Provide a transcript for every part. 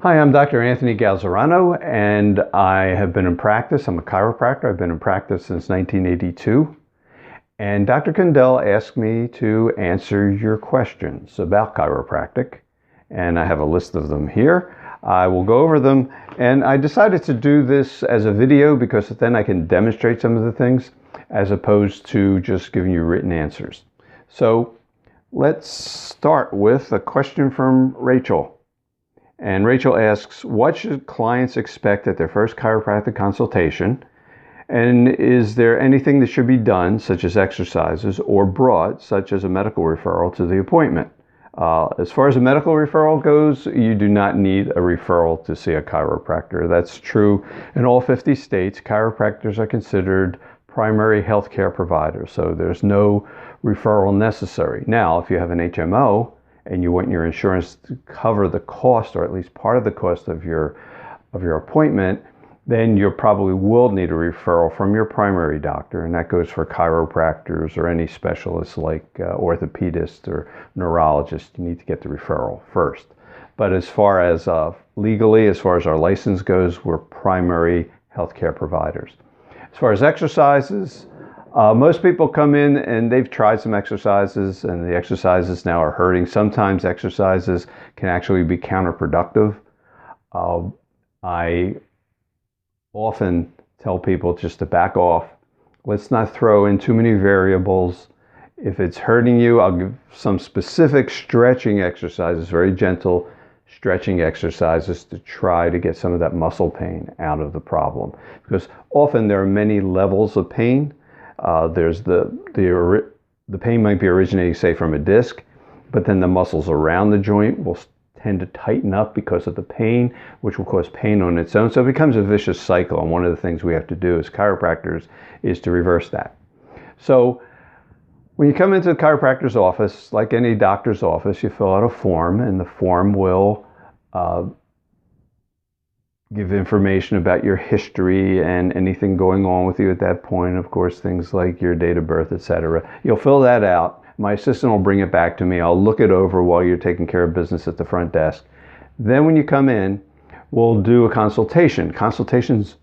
Hi, I'm Dr. Anthony Galzarano, and I have been in practice. I'm a chiropractor. I've been in practice since 1982. And Dr. Kundell asked me to answer your questions about chiropractic, and I have a list of them here. I will go over them, and I decided to do this as a video because then I can demonstrate some of the things as opposed to just giving you written answers. So let's start with a question from Rachel. And Rachel asks, what should clients expect at their first chiropractic consultation? And is there anything that should be done, such as exercises, or brought, such as a medical referral, to the appointment? As far as a medical referral goes, you do not need a referral to see a chiropractor. That's true in all 50 states. Chiropractors are considered primary healthcare providers, so there's no referral necessary. Now, if you have an HMO, and you want your insurance to cover the cost, or at least part of the cost of your appointment, then you probably will need a referral from your primary doctor, and that goes for chiropractors or any specialists like orthopedists or neurologists. You need to get the referral first. But as far as legally, as far as our license goes, we're primary healthcare providers. As far as exercises, most people come in and they've tried some exercises and the exercises now are hurting. Sometimes exercises can actually be counterproductive. I often tell people just to back off. Let's not throw in too many variables. If it's hurting you, I'll give some specific stretching exercises, very gentle stretching exercises to try to get some of that muscle pain out of the problem. Because often there are many levels of pain. There's the pain might be originating, say, from a disc, but then the muscles around the joint will tend to tighten up because of the pain, which will cause pain on its own. So it becomes a vicious cycle, and one of the things we have to do as chiropractors is to reverse that. So when you come into the chiropractor's office, like any doctor's office, you fill out a form, and the form will give information about your history and anything going on with you at that point. Of course, things like your date of birth, etc. You'll fill that out. My assistant will bring it back to me. I'll look it over while you're taking care of business at the front desk. Then when you come in, we'll do a consultation. Consultation's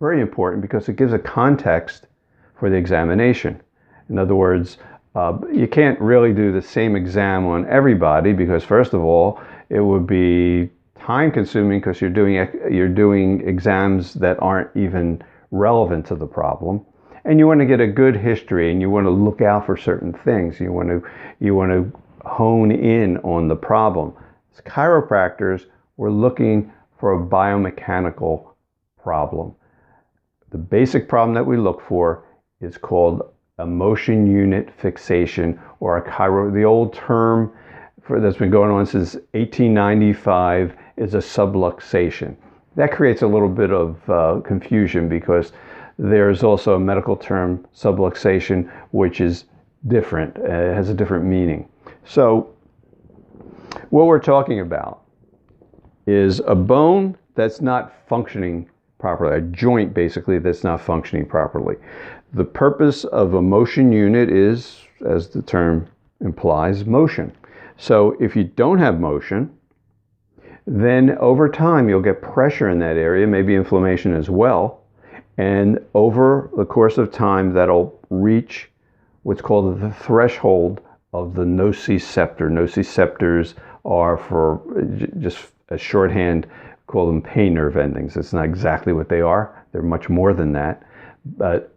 very important because it gives a context for the examination. In other words, you can't really do the same exam on everybody because, first of all, it would be time consuming because you're doing exams that aren't even relevant to the problem, and you want to get a good history, and you want to look out for certain things. You want to hone in on the problem. As chiropractors, we're looking for a biomechanical problem. The basic problem that we look for is called a motion unit fixation, or the old term that's been going on since 1895 is a subluxation. That creates a little bit of confusion because there's also a medical term, subluxation, which is different. It has a different meaning. So what we're talking about is a bone that's not functioning properly, a joint basically that's not functioning properly. The purpose of a motion unit is, as the term implies, motion. So if you don't have motion, then over time you'll get pressure in that area, maybe inflammation as well. And over the course of time, that'll reach what's called the threshold of the nociceptor. Nociceptors are, for just a shorthand, call them pain nerve endings. It's not exactly what they are. They're much more than that. But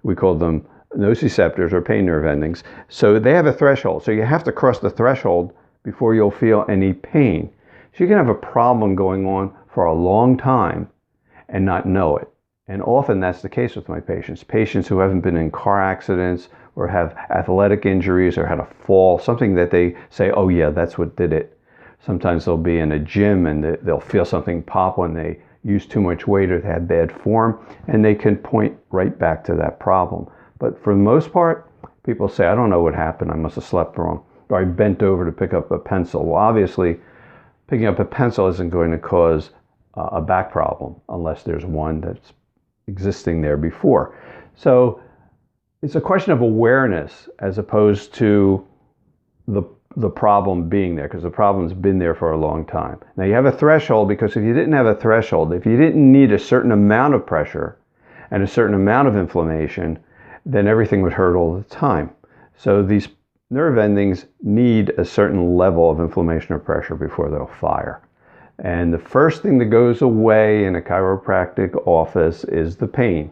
we call them nociceptors or pain nerve endings. So they have a threshold. So you have to cross the threshold before you'll feel any pain. So you can have a problem going on for a long time and not know it. And often that's the case with my patients. Patients who haven't been in car accidents or have athletic injuries or had a fall, something that they say, oh yeah, that's what did it. Sometimes they'll be in a gym and they'll feel something pop when they use too much weight or they had bad form, and they can point right back to that problem. But for the most part, people say, I don't know what happened. I must have slept wrong. Or I bent over to pick up a pencil. Well, obviously, picking up a pencil isn't going to cause a back problem unless there's one that's existing there before. So it's a question of awareness as opposed to the problem being there, because the problem's been there for a long time. Now you have a threshold, because if you didn't have a threshold, if you didn't need a certain amount of pressure and a certain amount of inflammation, then everything would hurt all the time. So these nerve endings need a certain level of inflammation or pressure before they'll fire. And the first thing that goes away in a chiropractic office is the pain,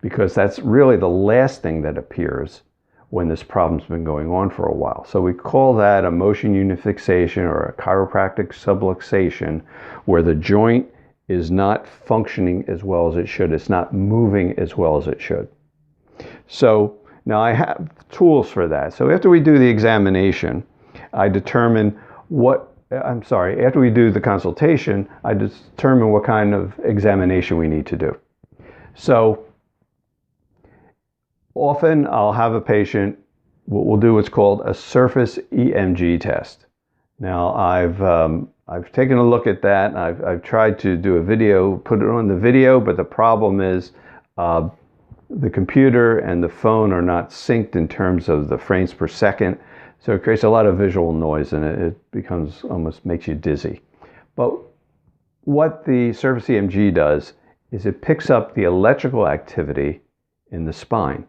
because that's really the last thing that appears when this problem's been going on for a while. So we call that a motion unit fixation or a chiropractic subluxation, where the joint is not functioning as well as it should. It's not after as well as it should. So now I have tools for that. So after we do the examination, after we do the consultation, I determine what kind of examination we need to do. So often I'll have a patient, we'll do what's called a surface EMG test. Now I've taken a look at that. I've tried to do a video, put it on the video, but the problem is the computer and the phone are not synced in terms of the frames per second. So it creates a lot of visual noise, and it becomes, almost makes you dizzy. But what the surface EMG does is it picks up the electrical activity in the spine.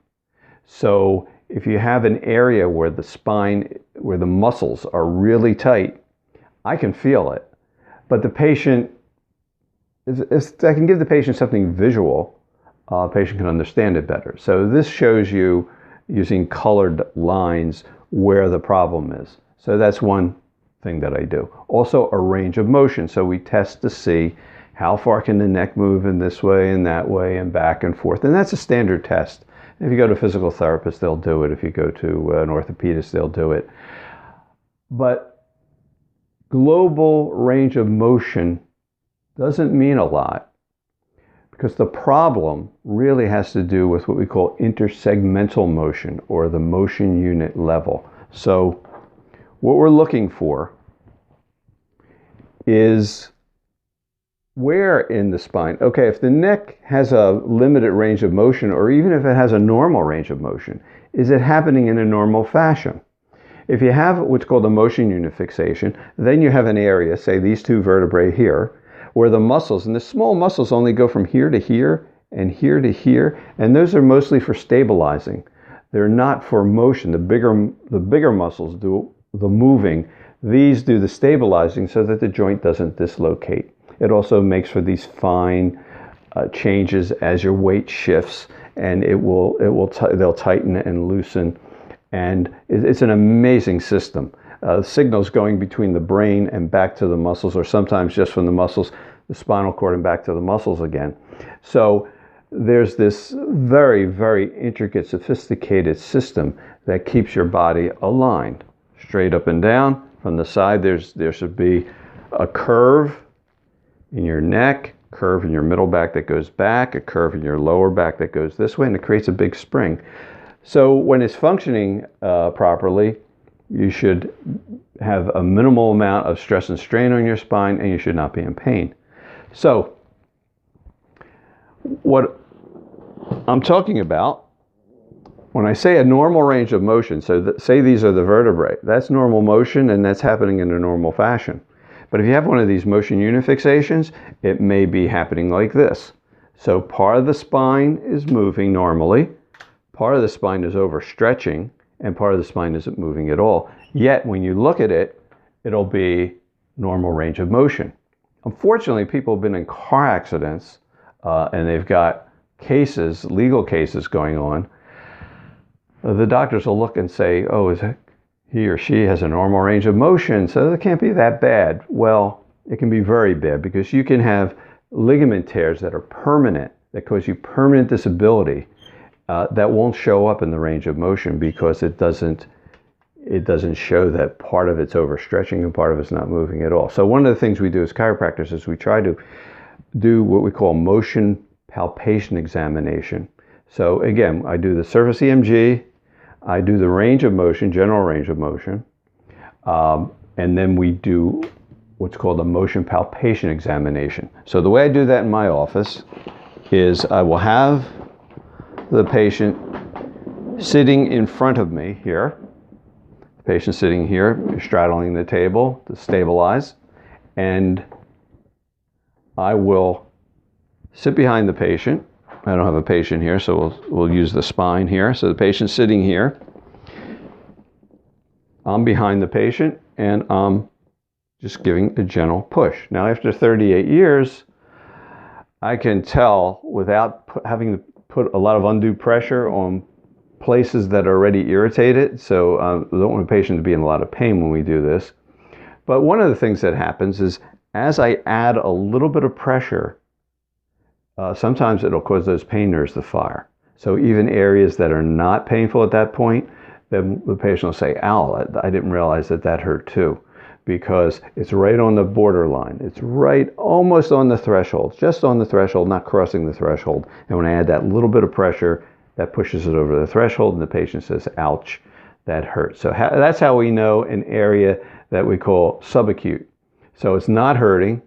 So if you have an area where the spine, where the muscles are really tight, I can feel it. But the patient, if I can give the patient something visual, the patient can understand it better. So this shows you, using colored lines, where the problem is. So that's one thing that I do. Also a range of motion. So we test to see how far can the neck move in this way and that way and back and forth. And that's a standard test. If you go to a physical therapist, they'll do it. If you go to an orthopedist, they'll do it. But global range of motion doesn't mean a lot, because the problem really has to do with what we call intersegmental motion, or the motion unit level. So what we're looking for is where in the spine. Okay, if the neck has a limited range of motion, or even if it has a normal range of motion, is it happening in a normal fashion? If you have what's called a motion unit fixation, then you have an area, say these two vertebrae here, where the muscles, and the small muscles only go from here to here and here to here, and those are mostly for stabilizing. They're not for motion. The bigger muscles do the moving. These do the stabilizing so that the joint doesn't dislocate. It also makes for these fine changes as your weight shifts, and they'll tighten and loosen, and it's an amazing system. Signals going between the brain and back to the muscles, or sometimes just from the muscles, the spinal cord, and back to the muscles again. So there's this very, very intricate, sophisticated system that keeps your body aligned, straight up and down. From the side, there should be a curve in your neck, curve in your middle back that goes back, a curve in your lower back that goes this way, and it creates a big spring. So when it's functioning properly, you should have a minimal amount of stress and strain on your spine, and you should not be in pain. So what I'm talking about when I say a normal range of motion, so say these are the vertebrae, that's normal motion, and that's happening in a normal fashion. But if you have one of these motion unit fixations, it may be happening like this. So part of the spine is moving normally, part of the spine is overstretching, and part of the spine isn't moving at all. Yet when you look at it, it'll be normal range of motion. Unfortunately, people have been in car accidents and they've got cases, legal cases going on. The doctors will look and say, oh, he or she has a normal range of motion, so it can't be that bad. Well, it can be very bad, because you can have ligament tears that are permanent, that cause you permanent disability, that won't show up in the range of motion, because it doesn't show that part of it's overstretching and part of it's not moving at all. So one of the things we do as chiropractors is we try to do what we call motion palpation examination. So again, I do the surface EMG, I do the range of motion, general range of motion, and then we do what's called a motion palpation examination. So the way I do that in my office is I will have the patient sitting in front of me here. Patient sitting here, straddling the table to stabilize, and I will sit behind the patient. I don't have a patient here, so we'll use the spine here. So the patient's sitting here. I'm behind the patient, and I'm just giving a gentle push. Now, after 38 years, I can tell without having to put a lot of undue pressure on places that are already irritated. So we don't want a patient to be in a lot of pain when we do this. But one of the things that happens is as I add a little bit of pressure, sometimes it'll cause those pain nerves to fire. So even areas that are not painful at that point, then the patient will say, ow, I didn't realize that hurt too. Because it's right on the borderline. It's right almost on the threshold, just on the threshold, not crossing the threshold. And when I add that little bit of pressure, that pushes it over the threshold, and the patient says, ouch, that hurts. So that's how we know an area that we call subacute. So it's not hurting,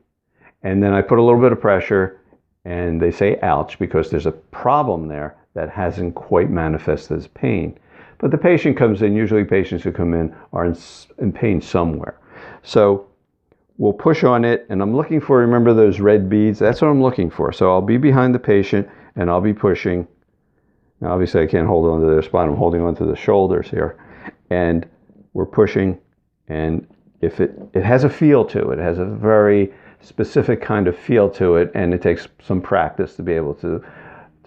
and then I put a little bit of pressure, and they say, ouch, because there's a problem there that hasn't quite manifested as pain. But the patient comes in, usually patients who come in are in pain somewhere. So we'll push on it, and I'm looking for, remember those red beads? That's what I'm looking for. So I'll be behind the patient, and I'll be pushing. Now, obviously, I can't hold on to their spine. I'm holding on to the shoulders here. And we're pushing, and if it has a feel to it, it has a very specific kind of feel to it, and it takes some practice to be able to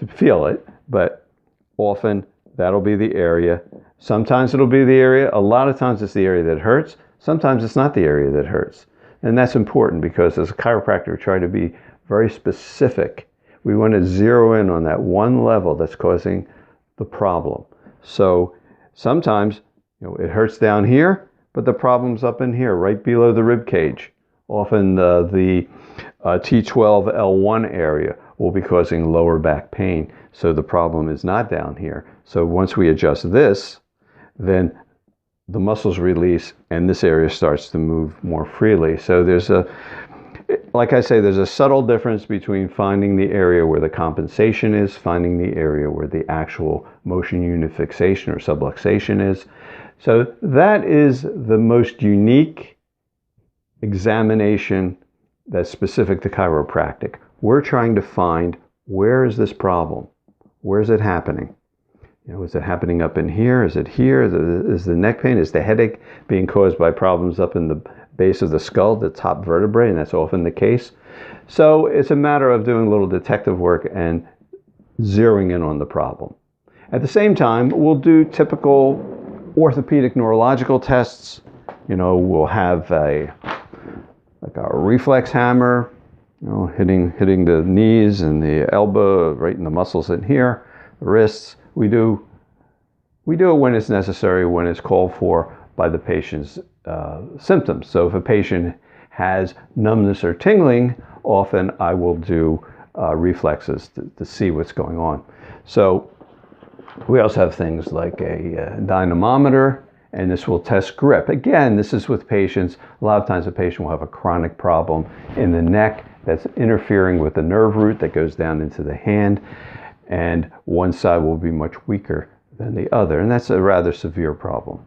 feel it. But often, that'll be the area. Sometimes it'll be the area. A lot of times, it's the area that hurts. Sometimes it's not the area that hurts. And that's important because as a chiropractor, we try to be very specific. We want to zero in on that one level that's causing the problem. So sometimes it hurts down here, but the problem's up in here, right below the rib cage. Often the T12L1 area will be causing lower back pain. So the problem is not down here. So once we adjust this, then the muscles release and this area starts to move more freely. So there's like I say, there's a subtle difference between finding the area where the compensation is, finding the area where the actual motion unit fixation or subluxation is. So that is the most unique examination that's specific to chiropractic. We're trying to find, where is this problem? Where is it happening? Is it happening up in here? Is it here? Is the neck pain? Is the headache being caused by problems up in the base of the skull, the top vertebrae? And that's often the case. So it's a matter of doing a little detective work and zeroing in on the problem. At the same time, we'll do typical orthopedic neurological tests. We'll have a reflex hammer, hitting the knees and the elbow, right in the muscles in here, the wrists. We do it when it's necessary, when it's called for by the patient's symptoms. So if a patient has numbness or tingling, often I will do reflexes to see what's going on. So we also have things like a dynamometer, and this will test grip. Again, this is with patients. A lot of times a patient will have a chronic problem in the neck that's interfering with the nerve root that goes down into the hand, and one side will be much weaker than the other, and that's a rather severe problem.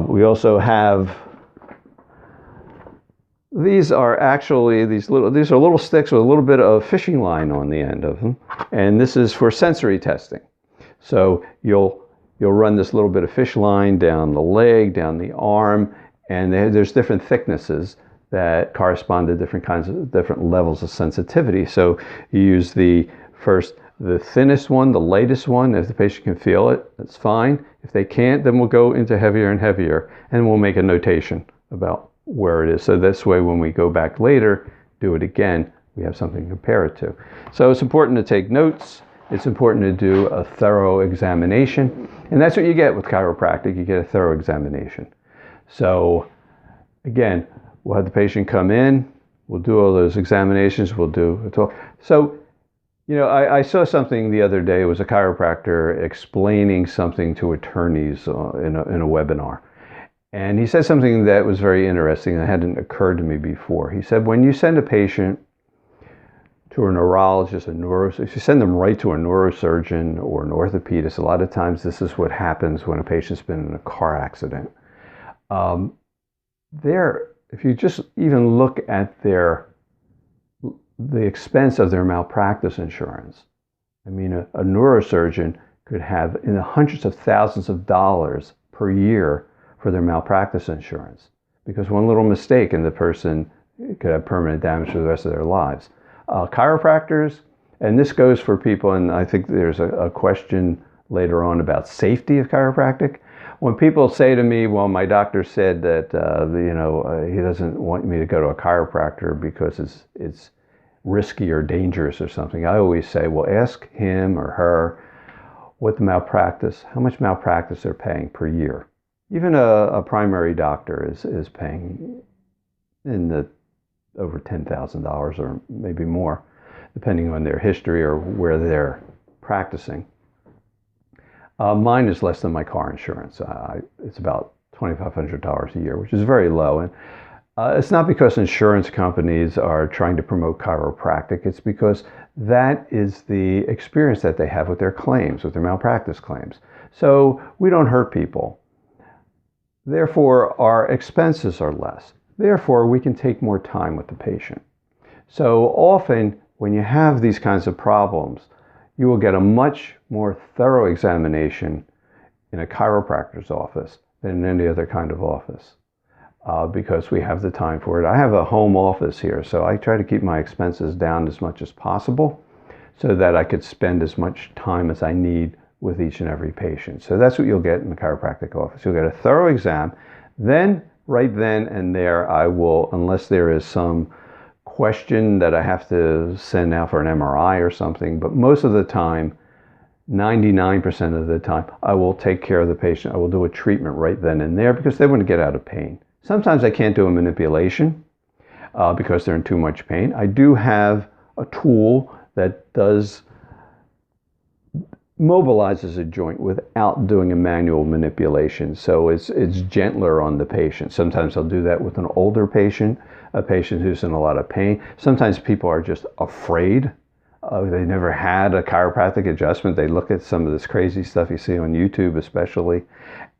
We also have, these are little sticks with a little bit of fishing line on the end of them, and this is for sensory testing. So you'll run this little bit of fish line down the leg, down the arm, and there's different thicknesses that correspond to different levels of sensitivity. So you use the thinnest one, the lightest one. If the patient can feel it, that's fine. If they can't, then we'll go into heavier and heavier, and we'll make a notation about where it is. So this way, when we go back later, do it again, we have something to compare it to. So it's important to take notes. It's important to do a thorough examination. And that's what you get with chiropractic. You get a thorough examination. So again, we'll have the patient come in. We'll do all those examinations. We'll do a talk. So I saw something the other day. It was a chiropractor explaining something to attorneys in a webinar. And he said something that was very interesting that hadn't occurred to me before. He said, when you send a patient to a neurologist, if you send them right to a neurosurgeon or an orthopedist, a lot of times this is what happens when a patient's been in a car accident. Um, if you just even look at the expense of their malpractice insurance, I mean, a neurosurgeon could have in the hundreds of thousands of dollars per year for their malpractice insurance, because one little mistake and the person could have permanent damage for the rest of their lives. Chiropractors, and this goes for people, and I think there's a question later on about safety of chiropractic. When people say to me, well, my doctor said that he doesn't want me to go to a chiropractor because it's risky or dangerous or something, I always say, well, ask him or her what how much malpractice they're paying per year. Even a primary doctor is paying in the over $10,000 or maybe more, depending on their history or where they're practicing. Mine is less than my car insurance. It's about $2,500 a year, which is very low. And it's not because insurance companies are trying to promote chiropractic. It's because that is the experience that they have with their claims, with their malpractice claims. So we don't hurt people. Therefore, our expenses are less. Therefore, we can take more time with the patient. So often, when you have these kinds of problems, you will get a much more thorough examination in a chiropractor's office than in any other kind of office, because we have the time for it. I have a home office here, so I try to keep my expenses down as much as possible so that I could spend as much time as I need with each and every patient. So that's what you'll get in the chiropractic office. You'll get a thorough exam. Then, right then and there, I will, unless there is some question that I have to send out for an MRI or something, but most of the time, 99% of the time, I will take care of the patient. I will do a treatment right then and there because they want to get out of pain. Sometimes I can't do a manipulation because they're in too much pain. I do have a tool that mobilizes a joint without doing a manual manipulation, so it's gentler on the patient. Sometimes I'll do that with an older patient, a patient who's in a lot of pain. Sometimes people are just afraid. They never had a chiropractic adjustment. They look at some of this crazy stuff you see on YouTube especially,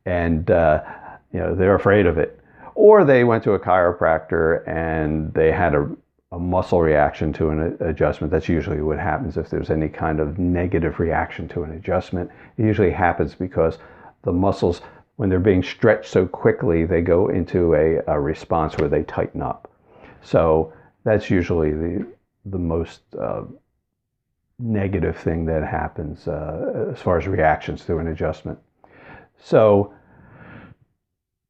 and they're afraid of it. Or they went to a chiropractor and they had a muscle reaction to an adjustment. That's usually what happens if there's any kind of negative reaction to an adjustment. It usually happens because the muscles, when they're being stretched so quickly, they go into a response where they tighten up. So that's usually the most negative thing that happens as far as reactions to an adjustment. So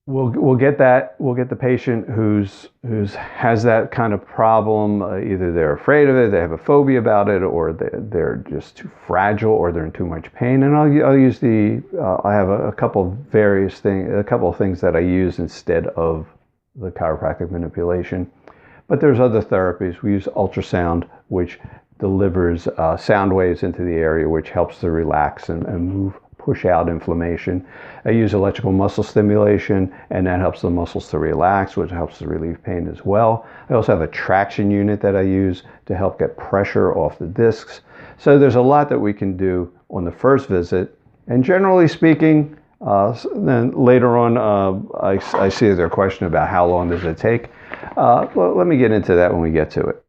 we'll get the patient who's has that kind of problem. Either they're afraid of it, they have a phobia about it, or they're just too fragile, or they're in too much pain. And I'll use I have a couple of things that I use instead of the chiropractic manipulation. But there's other therapies. We use ultrasound, which delivers sound waves into the area, which helps to relax and push out inflammation. I use electrical muscle stimulation, and that helps the muscles to relax, which helps to relieve pain as well. I also have a traction unit that I use to help get pressure off the discs. So there's a lot that we can do on the first visit. And generally speaking, then later on, I see there's a question about how long does it take. Well, let me get into that when we get to it.